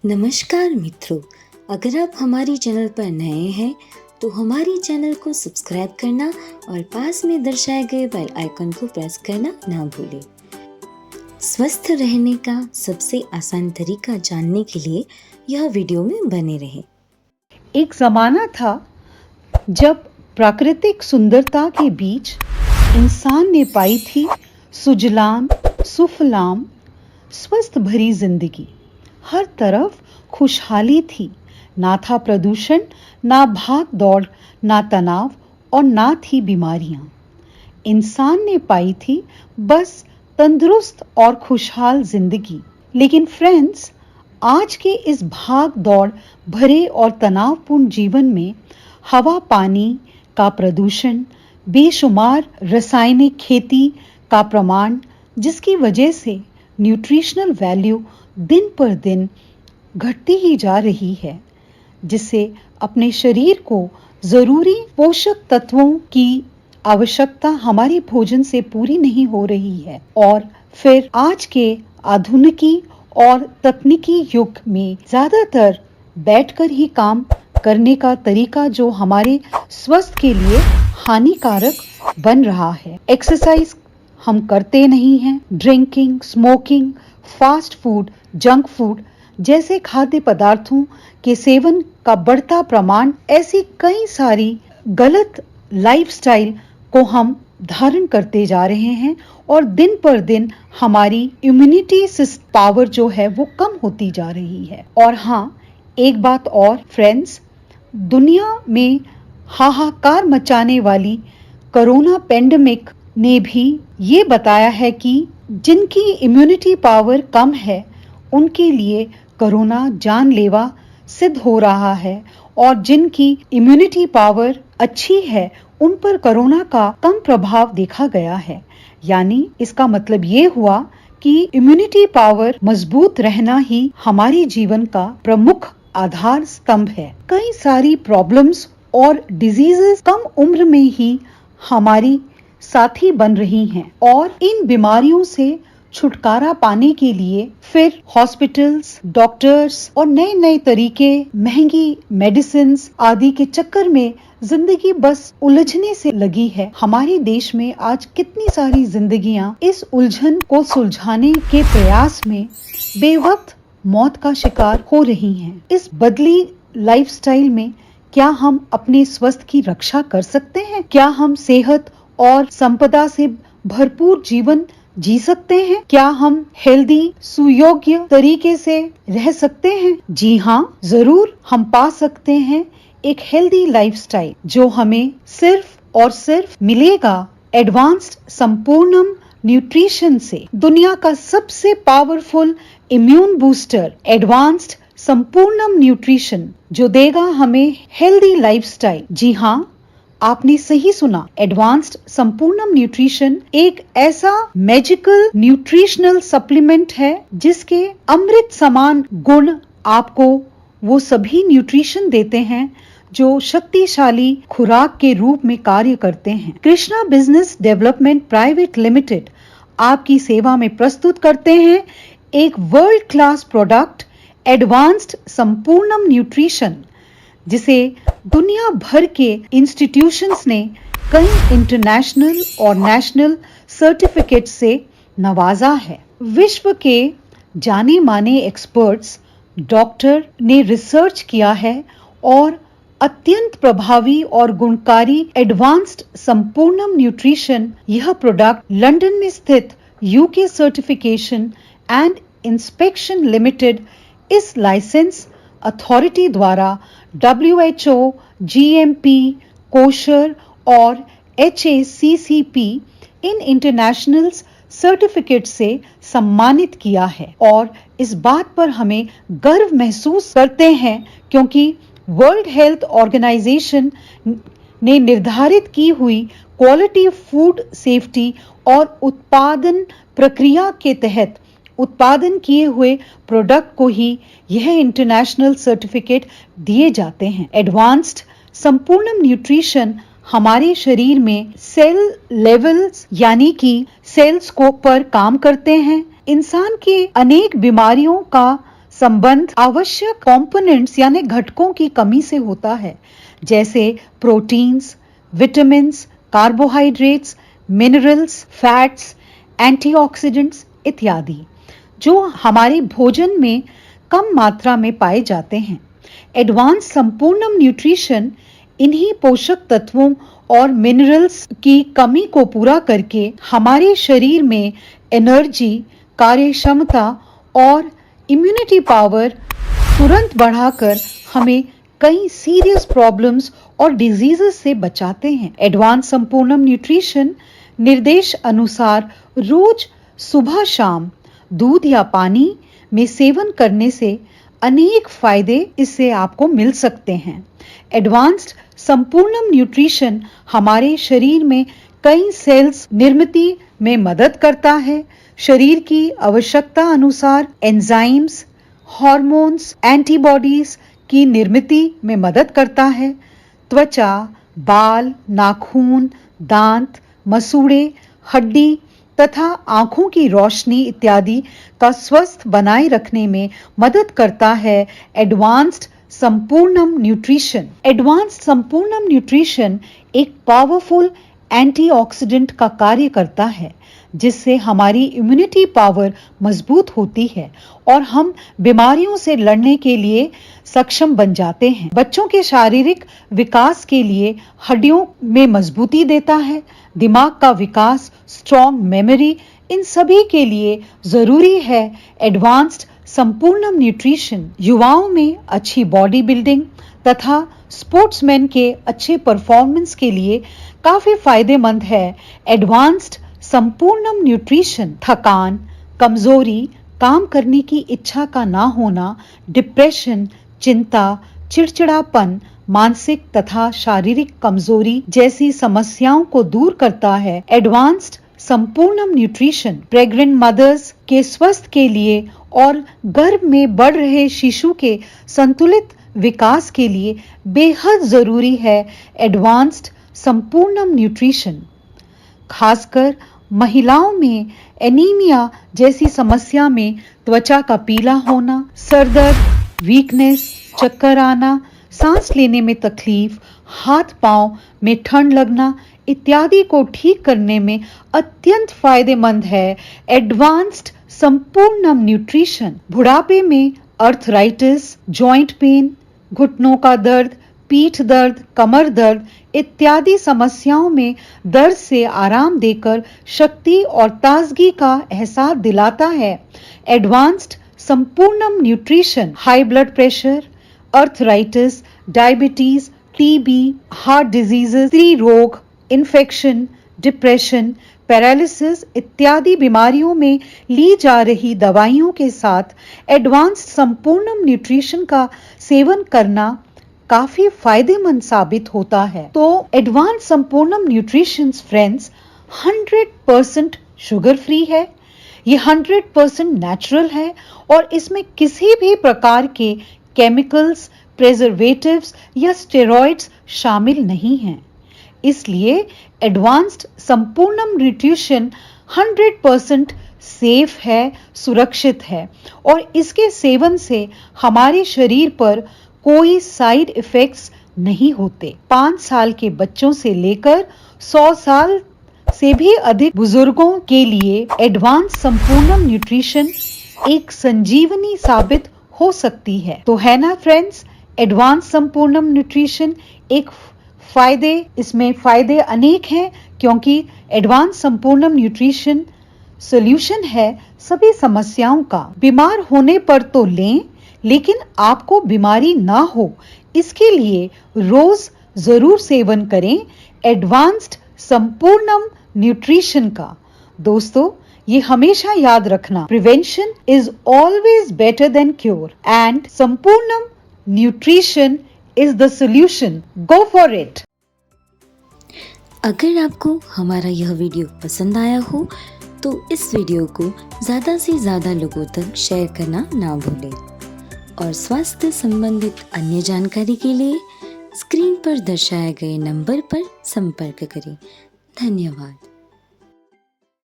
नमस्कार मित्रों, अगर आप हमारी चैनल पर नए हैं तो हमारी चैनल को सब्सक्राइब करना और पास में दर्शाए गए बेल आइकन को प्रेस करना ना भूलें। स्वस्थ रहने का सबसे आसान तरीका जानने के लिए यह वीडियो में बने रहें। एक जमाना था जब प्राकृतिक सुंदरता के बीच इंसान ने पाई थी सुजलाम सुफलाम स्वस्थ भरी जिंदगी। हर तरफ खुशहाली थी, ना था प्रदूषण, ना भाग दौड़, ना तनाव और ना थी बीमारियां। इंसान ने पाई थी बस तंदुरुस्त और खुशहाल जिंदगी। लेकिन फ्रेंड्स, आज के इस भाग दौड़ भरे और तनावपूर्ण जीवन में हवा पानी का प्रदूषण, बेशुमार रासायनिक खेती का प्रमाण, जिसकी वजह से न्यूट्रिशनल वैल्यू दिन पर दिन घटती ही जा रही है, जिससे अपने शरीर को जरूरी पोषक तत्वों की आवश्यकता हमारे भोजन से पूरी नहीं हो रही है। और फिर आज के आधुनिकी और तकनीकी युग में ज्यादातर बैठकर ही काम करने का तरीका जो हमारे स्वास्थ्य के लिए हानिकारक बन रहा है। एक्सरसाइज हम करते नहीं हैं। Drinking, smoking, fast food, junk food जैसे खाद्य पदार्थों के सेवन का बढ़ता प्रमाण, ऐसी कई सारी गलत लाइफस्टाइल को हम धारण करते जा रहे हैं और दिन पर दिन हमारी इम्यूनिटी पावर जो है वो कम होती जा रही है। और हाँ, एक बात और फ्रेंड्स, दुनिया में हाहाकार मचाने वाली कोरोना पेंडेमिक ने भी ये बताया है कि जिनकी इम्यूनिटी पावर कम है उनके लिए कोरोना जानलेवा सिद्ध हो रहा है, और जिनकी इम्यूनिटी पावर अच्छी है उन पर कोरोना का कम प्रभाव देखा गया है। यानी इसका मतलब ये हुआ कि इम्यूनिटी पावर मजबूत रहना ही हमारे जीवन का प्रमुख आधार स्तंभ है। कई सारी प्रॉब्लम्स और डिजीजेस कम उम्र में ही हमारी साथी बन रही हैं, और इन बीमारियों से छुटकारा पाने के लिए फिर हॉस्पिटल्स, डॉक्टर्स और नए नए तरीके, महंगी मेडिसिन आदि के चक्कर में जिंदगी बस उलझने से लगी है। हमारे देश में आज कितनी सारी जिंदगियां इस उलझन को सुलझाने के प्रयास में बेवक्त मौत का शिकार हो रही हैं। इस बदली लाइफस्टाइल में क्या हम अपने स्वास्थ्य की रक्षा कर सकते हैं? क्या हम सेहत और संपदा से भरपूर जीवन जी सकते हैं? क्या हम हेल्दी, सुयोग्य तरीके से रह सकते हैं? जी हाँ, जरूर हम पा सकते हैं एक हेल्दी लाइफस्टाइल जो हमें सिर्फ और सिर्फ मिलेगा एडवांस्ड संपूर्णम न्यूट्रिशन से। दुनिया का सबसे powerful immune booster advanced Sampurnam nutrition जो देगा हमें हेल्दी लाइफस्टाइल। जी हाँ, आपने सही सुना, एडवांस्ड संपूर्णम न्यूट्रिशन एक ऐसा मैजिकल न्यूट्रिशनल सप्लीमेंट है जिसके अमृत समान गुण आपको वो सभी न्यूट्रिशन देते हैं जो शक्तिशाली खुराक के रूप में कार्य करते हैं। Krishna business development private limited आपकी सेवा में प्रस्तुत करते हैं एक world class product advanced Sampurnam nutrition, जिसे दुनिया भर के इंस्टीट्यूशंस ने कई इंटरनेशनल और नेशनल सर्टिफिकेट से नवाजा है। विश्व के जाने माने एक्सपर्ट्स, डॉक्टर ने रिसर्च किया है और अत्यंत प्रभावी और गुणकारी एडवांस्ड संपूर्णम न्यूट्रिशन यह प्रोडक्ट लंदन में स्थित UK certification and inspection limited इस लाइसेंस अथॉरिटी द्वारा WHO, GMP, कोशर और HACCP इन इंटरनेशनल सर्टिफिकेट से सम्मानित किया है। और इस बात पर हमें गर्व महसूस करते हैं क्योंकि वर्ल्ड हेल्थ ऑर्गेनाइजेशन ने निर्धारित की हुई क्वालिटी फूड सेफ्टी और उत्पादन प्रक्रिया के तहत उत्पादन किए हुए प्रोडक्ट को ही यह इंटरनेशनल सर्टिफिकेट दिए जाते हैं। एडवांस्ड संपूर्णम न्यूट्रिशन हमारे शरीर में सेल लेवल्स यानी कि सेल्स को पर काम करते हैं। इंसान के अनेक बीमारियों का संबंध आवश्यक कंपोनेंट्स यानी घटकों की कमी से होता है, जैसे proteins, vitamins, carbohydrates, minerals, fats, antioxidants इत्यादि, जो हमारे भोजन में कम मात्रा में पाए जाते हैं। एडवांस संपूर्णम न्यूट्रिशन इन्हीं पोषक तत्वों और मिनरल्स की कमी को पूरा करके हमारे शरीर में एनर्जी, कार्य क्षमता और इम्यूनिटी पावर तुरंत बढ़ाकर हमें कई सीरियस प्रॉब्लम्स और डिजीजेस से बचाते हैं। एडवांस संपूर्णम न्यूट्रिशन निर्देश अनुसार रोज सुबह शाम दूध या पानी में सेवन करने से अनेक फायदे इससे आपको मिल सकते हैं। एडवांस्ड संपूर्णम न्यूट्रिशन हमारे शरीर में कई सेल्स निर्मित में मदद करता है। शरीर की आवश्यकता अनुसार एंजाइम्स, हार्मोन्स, एंटीबॉडीज की निर्मित में मदद करता है। त्वचा, बाल, नाखून, दांत, मसूड़े, हड्डी तथा आंखों की रोशनी इत्यादि का स्वस्थ बनाए रखने में मदद करता है advanced Sampurnam nutrition. Advanced Sampurnam nutrition एक पावरफुल एंटीऑक्सीडेंट का कार्य करता है, जिससे हमारी इम्यूनिटी पावर मजबूत होती है और हम बीमारियों से लड़ने के लिए सक्षम बन जाते हैं। बच्चों के शारीरिक विकास के लिए हड्डियों में मजबूती देता है। दिमाग का विकास, स्ट्रॉन्ग मेमोरी, इन सभी के लिए जरूरी है एडवांस्ड संपूर्णम न्यूट्रिशन। युवाओं में अच्छी बॉडी बिल्डिंग तथा स्पोर्ट्समैन के अच्छे परफॉर्मेंस के लिए काफी फायदेमंद है एडवांस्ड संपूर्णम न्यूट्रिशन। थकान, कमजोरी, काम करने की इच्छा का ना होना, डिप्रेशन, चिंता, चिड़चिड़ापन, मानसिक तथा शारीरिक कमजोरी जैसी समस्याओं को दूर करता है advanced Sampurnam nutrition. Pregnant mother's के स्वास्थ्य के लिए और गर्भ में बढ़ रहे शिशु के संतुलित विकास के लिए बेहद जरूरी है एडवांस्ड संपूर्णम न्यूट्रिशन। खासकर महिलाओं में एनीमिया जैसी समस्या में त्वचा का पीला होना, सर दर्द, वीकनेस, चक्कर आना, सांस लेने में तकलीफ, हाथ पांव में ठंड लगना इत्यादि को ठीक करने में अत्यंत फायदेमंद है एडवांस्ड संपूर्णम न्यूट्रिशन। बुढ़ापे में अर्थराइटिस, जॉइंट पेन, घुटनों का दर्द, पीठ दर्द, कमर दर्द इत्यादि समस्याओं में दर्द से आराम देकर शक्ति और ताजगी का एहसास दिलाता है advanced Sampurnam nutrition. High blood pressure, arthritis, diabetes, TB, heart diseases, स्त्री रोग, इन्फेक्शन, डिप्रेशन, पैरालिसिस इत्यादि बीमारियों में ली जा रही दवाइयों के साथ एडवांस्ड संपूर्णम न्यूट्रिशन का सेवन करना काफी फायदेमंद साबित होता है। तो advance Sampurnam nutrition friends 100% sugar free है, ये 100% नेचुरल है और इसमें किसी भी प्रकार के केमिकल्स, प्रिजर्वेटिव्स या स्टेरॉइड्स शामिल नहीं हैं। इसलिए एडवांस्ड संपूर्णम न्यूट्रिशन 100% सेफ है, सुरक्षित है और इसके सेवन से हमारे शरीर पर कोई साइड इफेक्ट्स नहीं होते। 5 साल के बच्चों से लेकर 100 साल से भी अधिक बुजुर्गों के लिए एडवांस संपूर्णम न्यूट्रिशन एक संजीवनी साबित हो सकती है। तो है ना फ्रेंड्स, एडवांस संपूर्णम न्यूट्रिशन एक इसमें फायदे अनेक हैं क्योंकि एडवांस संपूर्णम न्यूट्रिशन सॉल्यूशन है सभी समस्याओं का। बीमार होने पर तो लें, लेकिन आपको बीमारी ना हो इसके लिए रोज जरूर सेवन करें एडवांस्ड संपूर्णम न्यूट्रिशन का। दोस्तों, ये हमेशा याद रखना, prevention is always better than cure and Sampurnam nutrition is the solution. Go for it. अगर आपको हमारा यह वीडियो पसंद आया हो तो इस वीडियो को ज़्यादा से ज़्यादा लोगों तक शेयर करना ना भूलें और स्वास्थ्य संबंधित अन्य जानकारी के लिए स्क्रीन पर दर्शाए गए नंबर पर संपर्क करें। धन्यवाद।